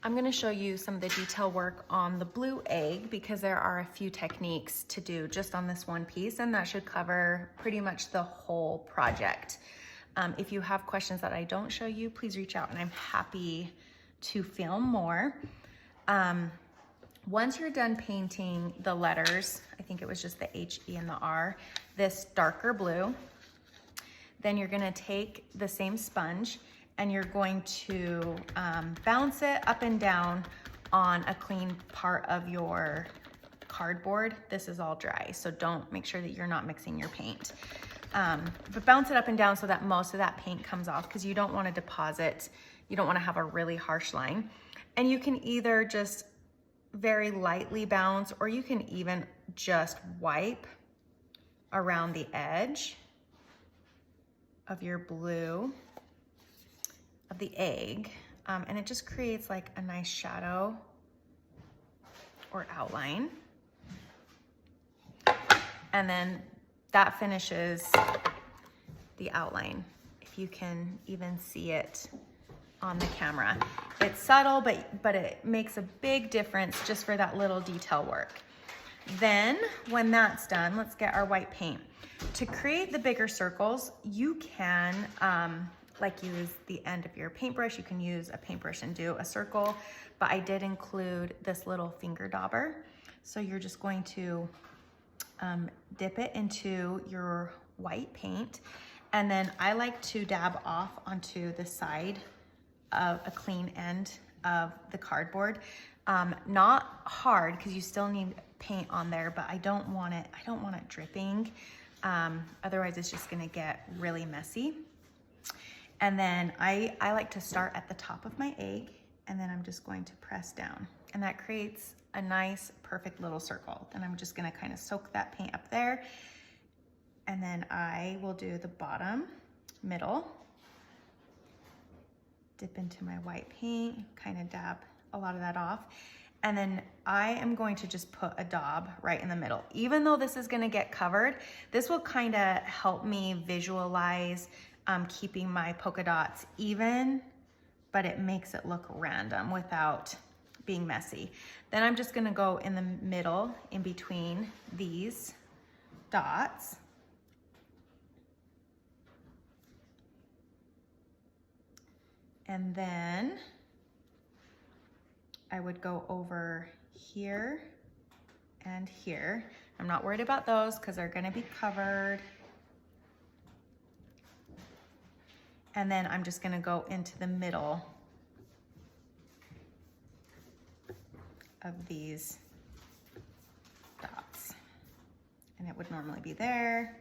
I'm gonna show you some of the detail work on the blue egg because there are a few techniques to do just on this one piece, and that should cover pretty much the whole project. If you have questions that I don't show you, please reach out and I'm happy to film more. Once you're done painting the letters, I think it was just the H, E, and the R, this darker blue, then you're gonna take the same sponge and you're going to bounce it up and down on a clean part of your cardboard. This is all dry, so make sure that you're not mixing your paint. But bounce it up and down so that most of that paint comes off, because you don't want to deposit, you don't want to have a really harsh line. And you can either just very lightly bounce, or you can even just wipe around the edge of your blue of the egg, and it just creates like a nice shadow or outline. And then that finishes the outline, if you can even see it on the camera. It's subtle, but it makes a big difference just for that little detail work. Then when that's done, let's get our white paint. To create the bigger circles, you can like use the end of your paintbrush. You can use a paintbrush and do a circle, but I did include this little finger dauber. So you're just going to dip it into your white paint, and then I like to dab off onto the side of a clean end of the cardboard. Not hard, because you still need paint on there, but I don't want it dripping. Otherwise it's just gonna get really messy. And then I like to start at the top of my egg, and then I'm just going to press down, and that creates a nice, perfect little circle. Then I'm just gonna kind of soak that paint up there, and then I will do the bottom, middle, dip into my white paint, kind of dab a lot of that off. And then I am going to just put a daub right in the middle. Even though this is gonna get covered, this will kind of help me visualize keeping my polka dots even, but it makes it look random without being messy. Then I'm just gonna go in the middle, in between these dots. And then I would go over here and here. I'm not worried about those because they're gonna be covered. And then I'm just gonna go into the middle of these dots. And it would normally be there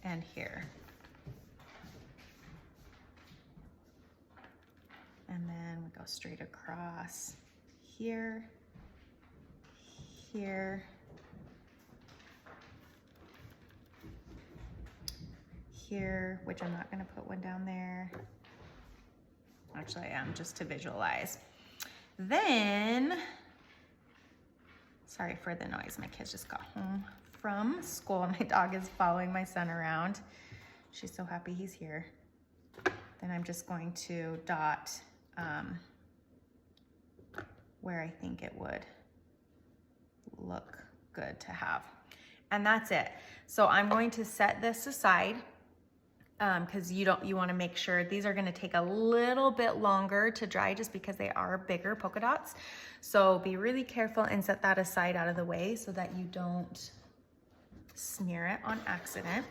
and here. And then we go straight across here, here, here, which I'm not gonna put one down there. Actually, I am, just to visualize. Then, sorry for the noise, my kids just got home from school. My dog is following my son around. She's so happy he's here. Then I'm just going to dot where I think it would look good to have. And that's it. So I'm going to set this aside because you want to make sure these are going to take a little bit longer to dry just because they are bigger polka dots. So be really careful and set that aside out of the way so that you don't smear it on accident.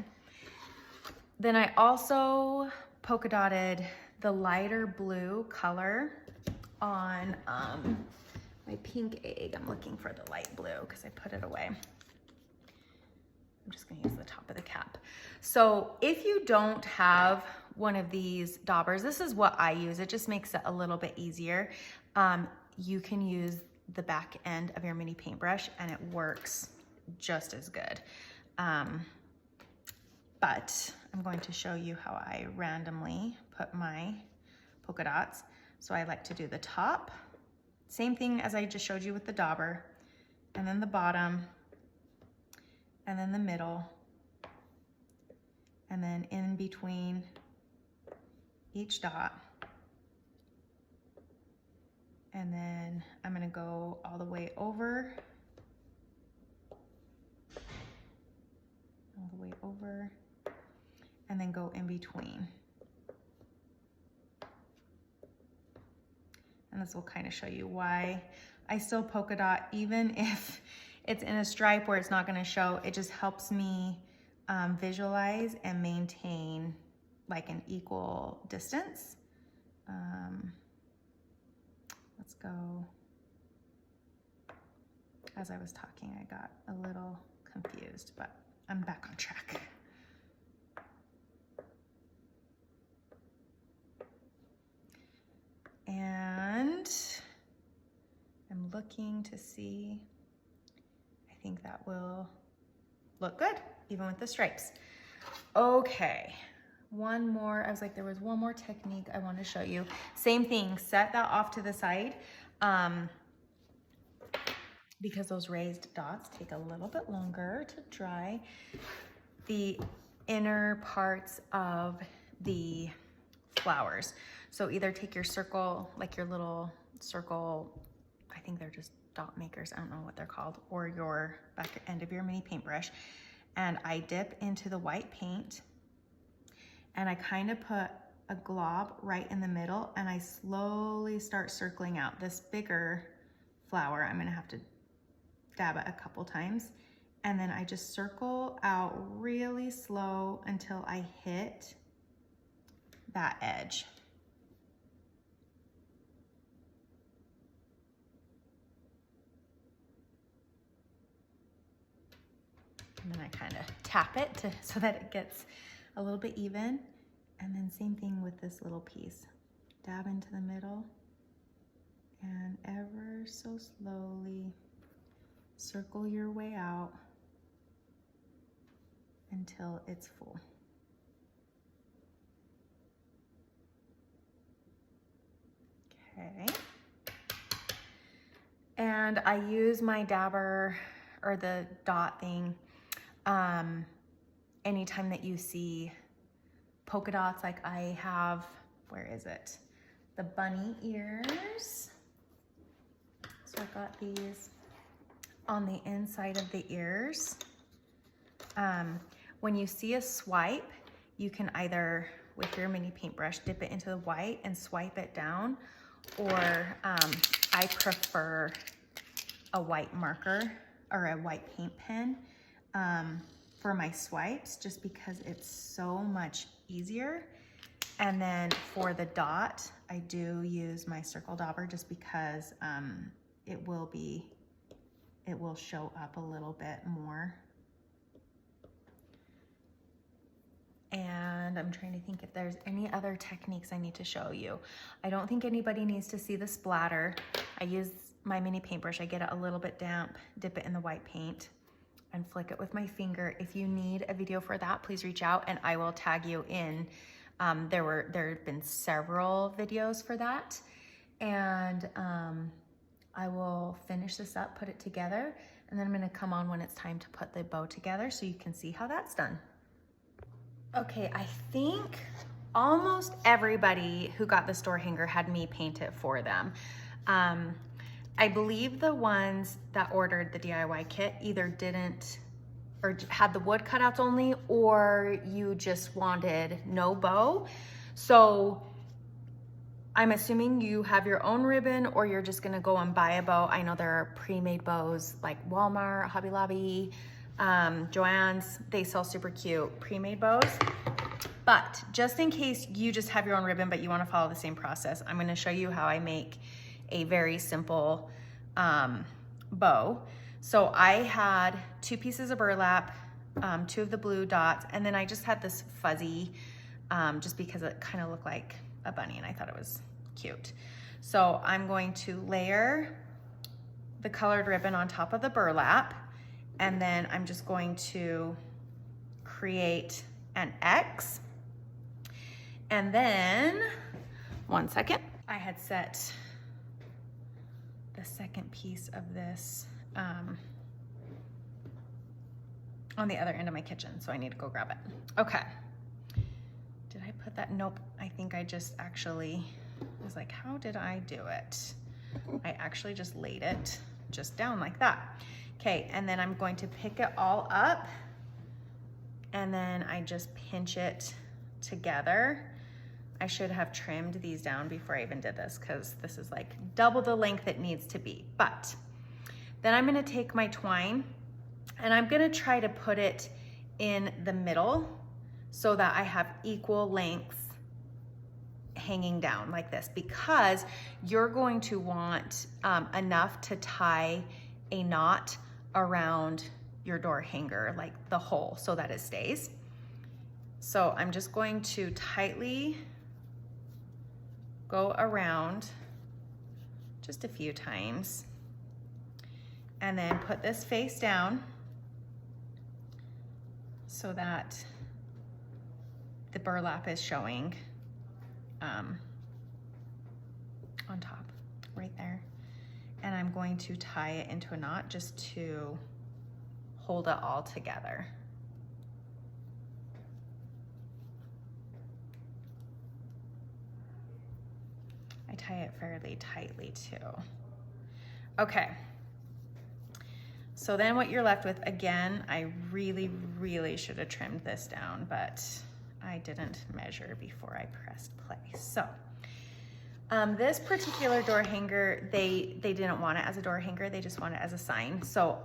Then I also polka dotted the lighter blue color on my pink egg. I'm looking for the light blue because I put it away. I'm just gonna use the top of the cap. So if you don't have one of these daubers, this is what I use. It just makes it a little bit easier. You can use the back end of your mini paintbrush and it works just as good. But I'm going to show you how I randomly put my polka dots. So I like to do the top, same thing as I just showed you with the dauber, and then the bottom, and then the middle, and then in between each dot, And then I'm gonna go all the way over. All the way over. And then go in between. And this will kind of show you why I still polka dot, even if it's in a stripe where it's not gonna show. It just helps me visualize and maintain like an equal distance. Let's go. As I was talking, I got a little confused, but I'm back on track. And I'm looking to see, I think that will look good, even with the stripes. Okay, one more, I was like, there was one more technique I want to show you. Same thing, set that off to the side, because those raised dots take a little bit longer to dry. The inner parts of the flowers. So either take your circle, like your little circle, I think they're just dot makers, I don't know what they're called, or your back end of your mini paintbrush, and I dip into the white paint and I kind of put a glob right in the middle and I slowly start circling out. This bigger flower, I'm gonna have to dab it a couple times, and then I just circle out really slow until I hit that edge. And then I kind of tap it so that it gets a little bit even. And then same thing with this little piece. Dab into the middle and ever so slowly circle your way out until it's full. Okay. And I use my dabber or the dot thing anytime that you see polka dots, like I have, where is it? The bunny ears. So I got these on the inside of the ears. When you see a swipe, you can either, with your mini paintbrush, dip it into the white and swipe it down, or I prefer a white marker or a white paint pen for my swipes, just because it's so much easier. And then for the dot, I do use my circle dauber just because it will show up a little bit more. And I'm trying to think if there's any other techniques I need to show you. I don't think anybody needs to see the splatter. I use my mini paintbrush. I get it a little bit damp, dip it in the white paint, and flick it with my finger. If you need a video for that, please reach out and I will tag you in. There have been several videos for that. And I will finish this up, put it together, and then I'm gonna come on when it's time to put the bow together so you can see how that's done. Okay, I think almost everybody who got the store hanger had me paint it for them. I believe the ones that ordered the DIY kit either didn't, or had the wood cutouts only, or you just wanted no bow. So I'm assuming you have your own ribbon, or you're just gonna go and buy a bow. I know there are pre-made bows like Walmart, Hobby Lobby, Joann's, they sell super cute pre-made bows. But just in case you just have your own ribbon, but you wanna follow the same process, I'm gonna show you how I make a very simple bow. So I had 2 pieces of burlap, 2 of the blue dots, and then I just had this fuzzy, just because it kind of looked like a bunny and I thought it was cute. So I'm going to layer the colored ribbon on top of the burlap, and then I'm just going to create an X. And then, one second, I had set the second piece of this on the other end of my kitchen, so I need to go grab it. Okay. Did I put that? Nope. I think I just actually was like, how did I do it? I actually just laid it just down like that. Okay, and then I'm going to pick it all up and then I just pinch it together. I should have trimmed these down before I even did this because this is like double the length it needs to be. But then I'm gonna take my twine and I'm gonna try to put it in the middle so that I have equal lengths hanging down like this, because you're going to want enough to tie a knot around your door hanger, like the hole, so that it stays. So I'm just going to tightly go around just a few times and then put this face down so that the burlap is showing on top right there. And I'm going to tie it into a knot just to hold it all together. I tie it fairly tightly too. Okay. So then what you're left with, again, I really should have trimmed this down, but I didn't measure before I pressed play. So this particular door hanger, they didn't want it as a door hanger, they just want it as a sign. So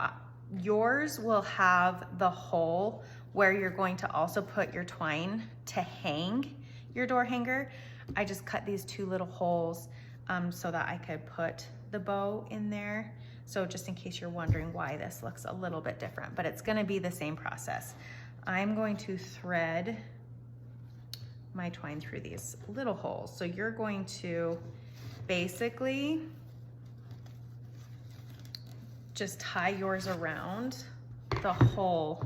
yours will have the hole where you're going to also put your twine to hang your door hanger. I just cut these two little holes so that I could put the bow in there. So just in case you're wondering why this looks a little bit different, but it's gonna be the same process. I'm going to thread my twine through these little holes. So you're going to basically just tie yours around the hole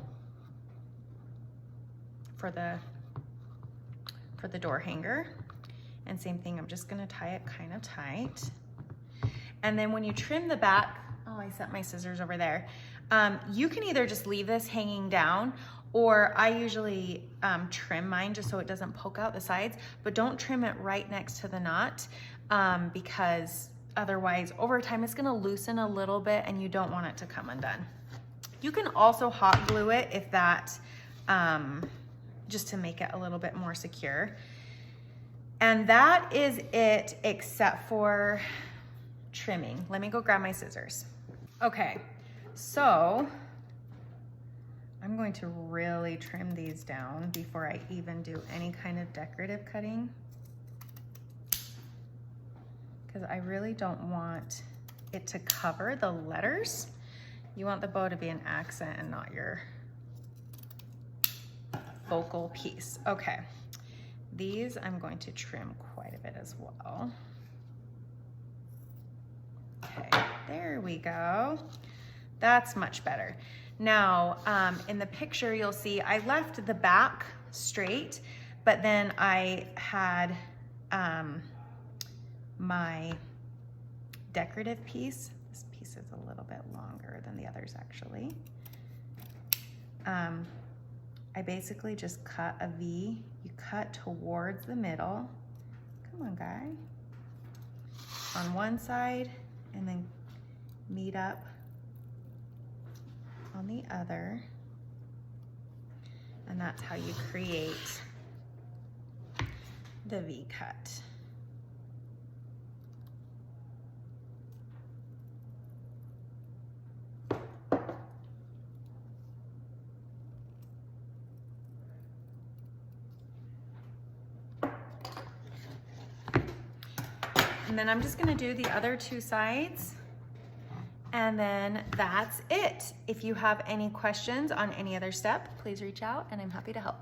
for the door hanger. And same thing, I'm just gonna tie it kind of tight. And then when you trim the back, oh, I set my scissors over there. You can either just leave this hanging down, or I usually trim mine just so it doesn't poke out the sides, but don't trim it right next to the knot because otherwise over time it's gonna loosen a little bit and you don't want it to come undone. You can also hot glue it if that, just to make it a little bit more secure. And that is it except for trimming. Let me go grab my scissors. Okay, so I'm going to really trim these down before I even do any kind of decorative cutting, because I really don't want it to cover the letters. You want the bow to be an accent and not your focal piece. Okay, these I'm going to trim quite a bit as well. Okay, there we go. That's much better. Now, in the picture, you'll see I left the back straight, but then I had my decorative piece. This piece is a little bit longer than the others, actually. I basically just cut a V. You cut towards the middle. Come on, guy. On one side, and then meet up on the other. And that's how you create the V cut. And then I'm just gonna do the other two sides, and then that's it. If you have any questions on any other step, please reach out and I'm happy to help.